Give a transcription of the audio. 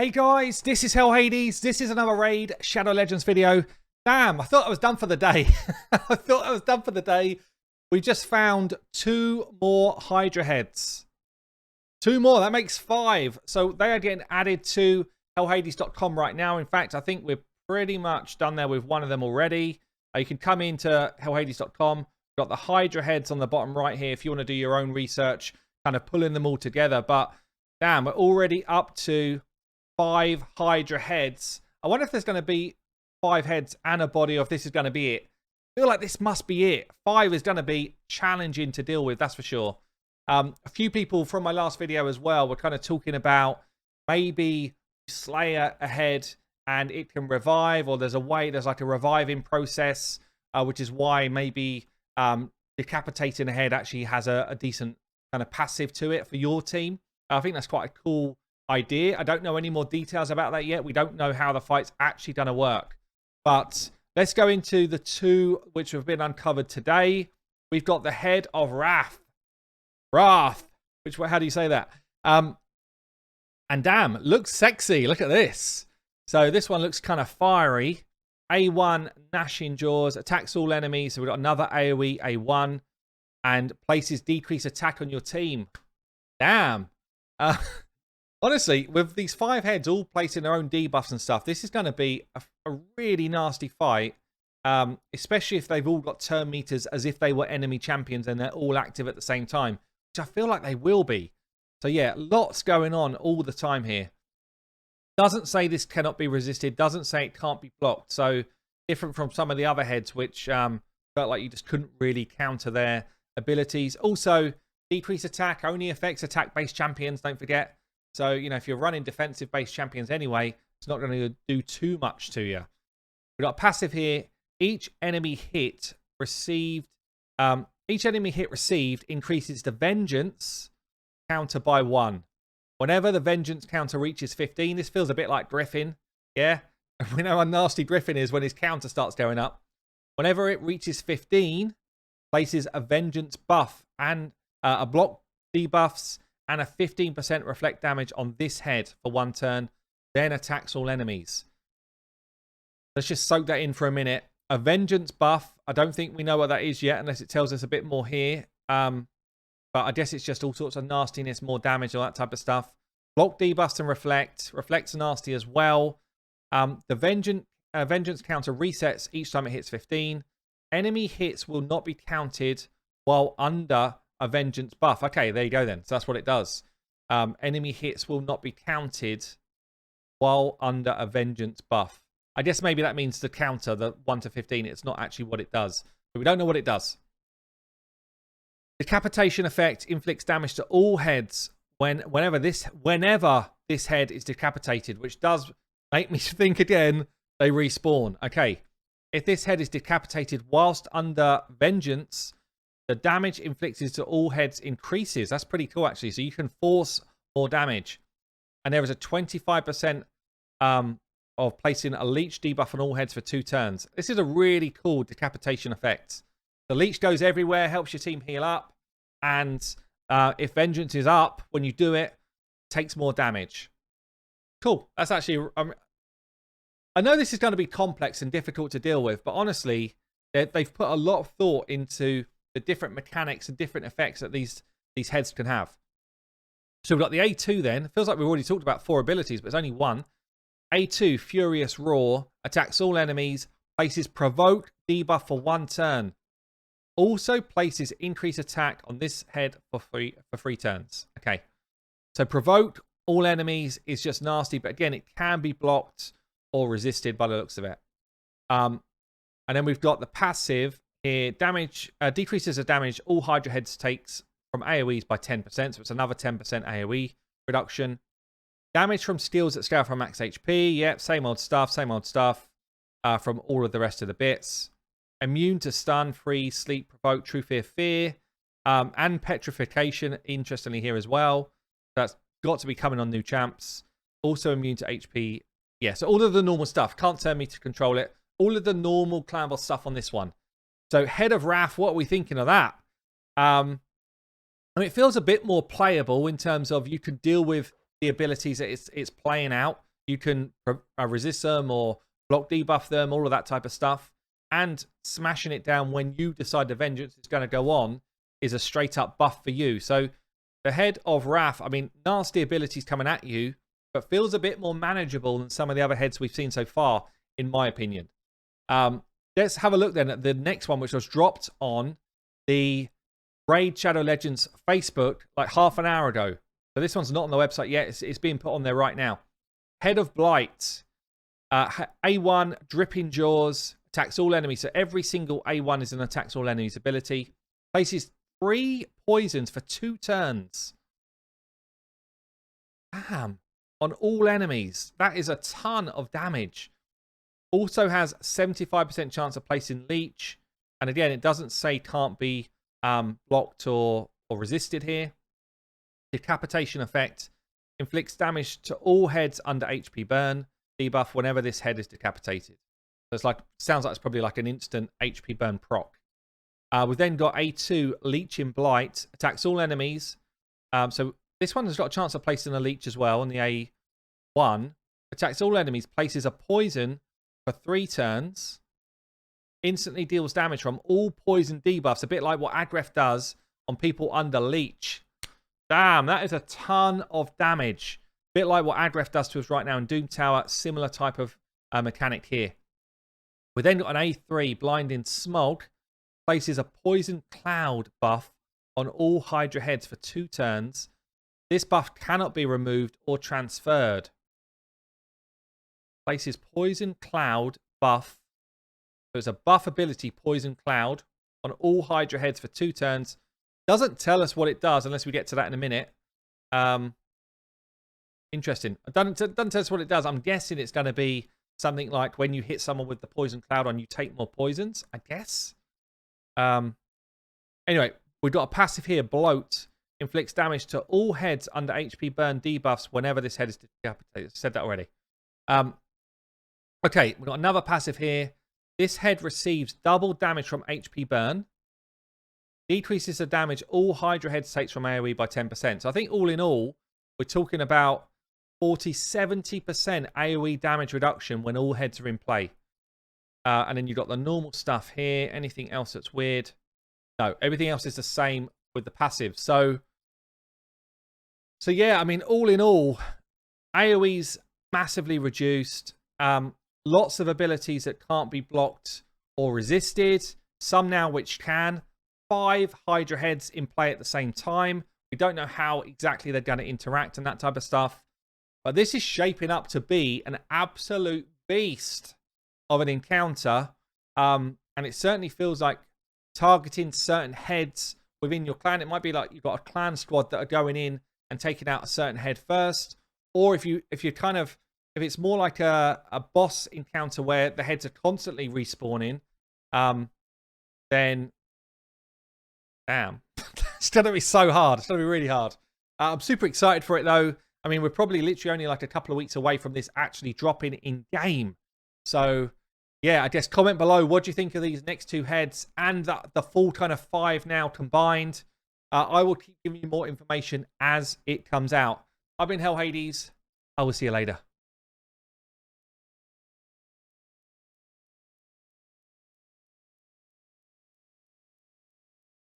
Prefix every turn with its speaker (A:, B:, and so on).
A: Hey guys, this is Hades. This is another Raid Shadow Legends video. Damn, I thought I was done for the day. I thought I was done for the day. We just found 2 more Hydra heads. 2 more, that makes 5. So they are getting added to HYDRA.com right now. In fact, I think we're pretty much done there with one of them already. You can come into HYDRA.com. We've got the Hydra heads on the bottom right here if you want to do your own research, kind of pulling them all together. But damn, we're already up to 5 Hydra heads. I wonder if there's going to be 5 heads and a body, or if this is going to be it. I feel like this must be it. 5 is going to be challenging to deal with, that's for sure. A few people from my last video as well were kind of talking about maybe slay a head and it can revive, or there's like a reviving process, which is why maybe decapitating a head actually has a decent kind of passive to it for your team. I think that's quite a cool idea. I don't know any more details about that yet. We don't know how the fight's actually going to work. But let's go into the 2 which have been uncovered today. We've got the head of Rath. How do you say that? And damn, looks sexy. Look at this. So this one looks kind of fiery. A1 gnashing jaws, attacks all enemies. So we've got another AoE A1 and places decreased attack on your team. Damn. Honestly, with these 5 heads all placing their own debuffs and stuff, this is going to be a really nasty fight, especially if they've all got turn meters as if they were enemy champions and they're all active at the same time, which I feel like they will be. So yeah, lots going on all the time here. Doesn't say this cannot be resisted, doesn't say it can't be blocked. So different from some of the other heads, which felt like you just couldn't really counter their abilities. Also, decreased attack only affects attack-based champions, don't forget. So, you know, if you're running defensive-based champions anyway, it's not going to do too much to you. We've got a passive here. Each enemy hit received increases the vengeance counter by 1. Whenever the vengeance counter reaches 15, this feels a bit like Griffin. Yeah? We know how nasty Griffin is when his counter starts going up. Whenever it reaches 15, places a vengeance buff and a block debuffs and a 15% reflect damage on this head for 1 turn, then attacks all enemies. Let's just soak that in for a minute. A vengeance buff, I don't think we know what that is yet unless it tells us a bit more here. But I guess it's just all sorts of nastiness, more damage, all that type of stuff. Block, debuffs, and reflect. Reflect's nasty as well. The vengeance counter resets each time it hits 15. Enemy hits will not be counted while under a vengeance buff. Okay, there you go then. So that's what it does. Enemy hits will not be counted while under a vengeance buff. I guess maybe that means the counter, the 1 to 15. It's not actually what it does. But we don't know what it does. Decapitation effect inflicts damage to all heads whenever this head is decapitated, which does make me think again they respawn. Okay, if this head is decapitated whilst under vengeance, the damage inflicted to all heads increases. That's pretty cool, actually. So you can force more damage. And there is a 25% of placing a leech debuff on all heads for 2 turns. This is a really cool decapitation effect. The leech goes everywhere, helps your team heal up. And if vengeance is up, when you do it, takes more damage. Cool. That's actually... I know this is going to be complex and difficult to deal with, but honestly, they've put a lot of thought into the different mechanics and different effects that these heads can have. So we've got the A2 then. It feels like we've already talked about 4 abilities, but it's only 1. A2, Furious Roar, attacks all enemies, places Provoke debuff for 1 turn. Also places increased attack on this head for 3 turns. Okay. So Provoke all enemies is just nasty, but again, it can be blocked or resisted by the looks of it. And then we've got the passive here. Damage decreases the damage all Hydra heads takes from AoEs by 10%. So it's another 10% AoE reduction. Damage from skills that scale from max HP. Yep, same old stuff from all of the rest of the bits. Immune to stun, freeze, sleep, provoke, true fear, and petrification, interestingly here as well. That's got to be coming on new champs. Also immune to HP. Yeah, so all of the normal stuff. Can't turn me to control it. All of the normal clan boss stuff on this one. So Head of Rath, what are we thinking of that? I mean, it feels a bit more playable in terms of you can deal with the abilities that it's playing out. You can resist them or block debuff them, all of that type of stuff. And smashing it down when you decide the vengeance is going to go on is a straight up buff for you. So the head of Rath, I mean, nasty abilities coming at you, but feels a bit more manageable than some of the other heads we've seen so far, in my opinion. Let's have a look then at the next one, which was dropped on the Raid Shadow Legends Facebook like half an hour ago. So this one's not on the website yet. It's being put on there right now. Head of Blight. A1, Dripping Jaws, attacks all enemies. So every single A1 is an attacks all enemies ability. Places 3 poisons for 2 turns. Damn. On all enemies. That is a ton of damage. Also has 75% chance of placing Leech. And again, it doesn't say can't be blocked or resisted here. Decapitation effect. Inflicts damage to all heads under HP burn. Debuff whenever this head is decapitated. So it's like, sounds like it's probably like an instant HP burn proc. We've then got A2, Leech in Blight. Attacks all enemies. So this one has got a chance of placing a Leech as well on the A1. Attacks all enemies. Places a poison for 3 turns. Instantly deals damage from all poison debuffs. A bit like what HYDRA does on people under Leech. Damn, that is a ton of damage. A bit like what HYDRA does to us right now in Doom Tower. Similar type of mechanic here. We then got an A3, Blinding Smoke. Places a poison cloud buff on all HYDRA heads for 2 turns. This buff cannot be removed or transferred. Places poison cloud buff. So it's a buff ability, poison cloud, on all HYDRA heads for 2 turns. Doesn't tell us what it does unless we get to that in a minute. Interesting. It doesn't tell us what it does. I'm guessing it's going to be something like when you hit someone with the poison cloud on, you take more poisons, I guess. Anyway, we've got a passive here, Bloat. Inflicts damage to all heads under HP burn debuffs whenever this head is decapitated. Said that already. Okay, we've got another passive here. This head receives double damage from HP burn. Decreases the damage all HYDRA heads takes from AoE by 10%. So I think all in all, we're talking about 40-70% AoE damage reduction when all heads are in play. And then you've got the normal stuff here. Anything else that's weird? No, everything else is the same with the passive. So yeah, I mean, all in all, AoE's massively reduced. Lots of abilities that can't be blocked or resisted. Some now which can. 5 HYDRA heads in play at the same time. We don't know how exactly they're going to interact and that type of stuff. But this is shaping up to be an absolute beast of an encounter. And it certainly feels like targeting certain heads within your clan. It might be like you've got a clan squad that are going in and taking out a certain head first. Or if it's more like a boss encounter where the heads are constantly respawning, then damn, it's going to be so hard. It's going to be really hard. I'm super excited for it though. I mean, we're probably literally only like a couple of weeks away from this actually dropping in game. So yeah, I guess comment below. What do you think of these next 2 heads and the full kind of 5 now combined? I will keep giving you more information as it comes out. I've been Hell Hades. I will see you later.